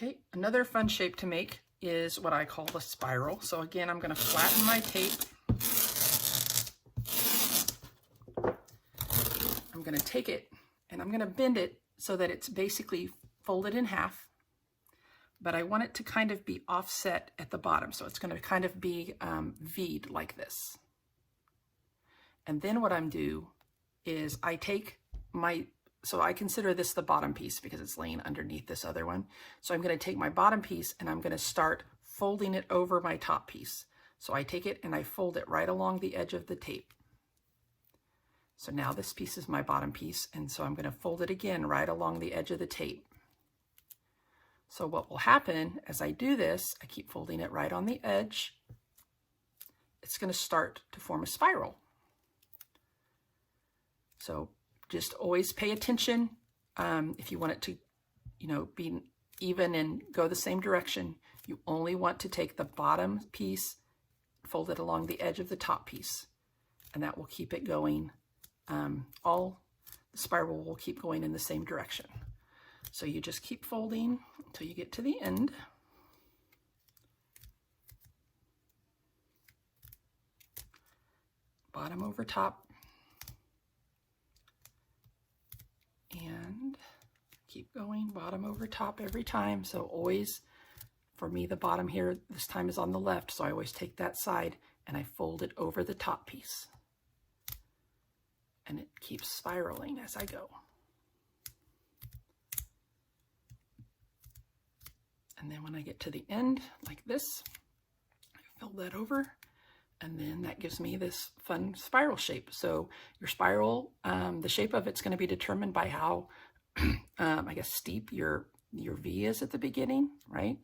Okay, another fun shape to make is what I call the spiral. So again, I'm going to flatten my tape. I'm going to take it and I'm going to bend it so that it's basically folded in half, but I want it to kind of be offset at the bottom. So it's going to kind of be V'd like this. And then what I'm do is I take so I consider this the bottom piece because it's laying underneath this other one. So I'm going to take my bottom piece and I'm going to start folding it over my top piece. So I take it and I fold it right along the edge of the tape. So now this piece is my bottom piece, and so I'm going to fold it again right along the edge of the tape. So what will happen as I do this, I keep folding it right on the edge, it's going to start to form a spiral. So just always pay attention. If you want it to, be even and go the same direction, you only want to take the bottom piece, fold it along the edge of the top piece, and that will keep it going. All the spiral will keep going in the same direction. So you just keep folding until you get to the end. Bottom over top. And keep going, bottom over top every time. So always, for me, the bottom here this time is on the left, so I always take that side and I fold it over the top piece. And it keeps spiraling as I go. And then when I get to the end, like this, I fold that over, and then that gives me this fun spiral shape. So your spiral, the shape of it's going to be determined by how, I guess, steep your V is at the beginning, right?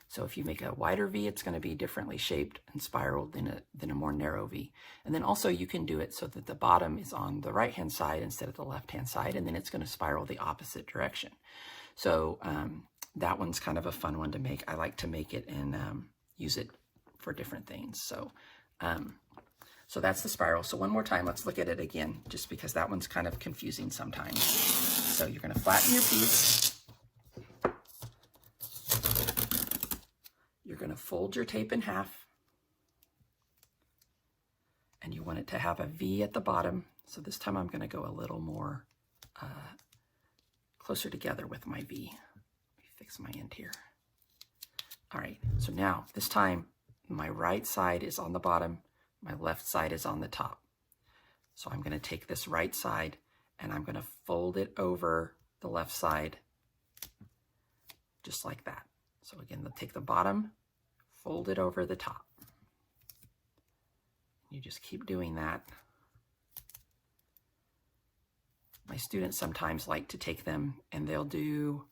So if you make a wider V, it's going to be differently shaped and spiraled than a more narrow V. And then also you can do it so that the bottom is on the right-hand side instead of the left-hand side, and then it's going to spiral the opposite direction. So that one's kind of a fun one to make. I like to make it and use it for different things. So so that's the spiral. So one more time, let's look at it again, just because that one's kind of confusing sometimes. So you're going to flatten your piece. You're going to fold your tape in half. And you want it to have a V at the bottom. So this time I'm going to go a little more closer together with my V. Let me fix my end here. All right, so now this time my right side is on the bottom, my left side is on the top. So I'm going to take this right side and I'm going to fold it over the left side, just like that. So again, take the bottom, fold it over the top. You just keep doing that. My students sometimes like to take them and they'll do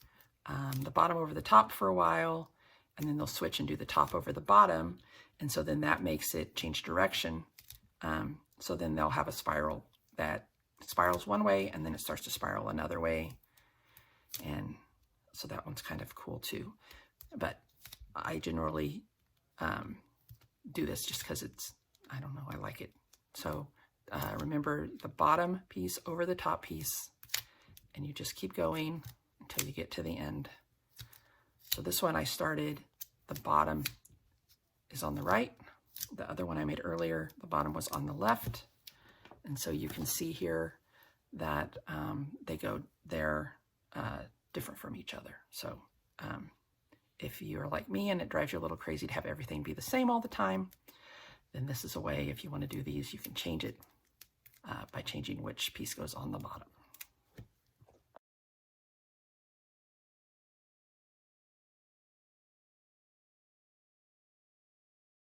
the bottom over the top for a while, and then they'll switch and do the top over the bottom. And so then that makes it change direction. So then they'll have a spiral that spirals one way and then it starts to spiral another way. And so that one's kind of cool too. But I generally do this just because it's, I don't know, I like it. So remember the bottom piece over the top piece, and you just keep going until you get to the end. So this one I started, the bottom is on the right. The other one I made earlier, the bottom was on the left. And so you can see here that they're different from each other. So if you're like me and it drives you a little crazy to have everything be the same all the time, then this is a way, if you want to do these, you can change it by changing which piece goes on the bottom.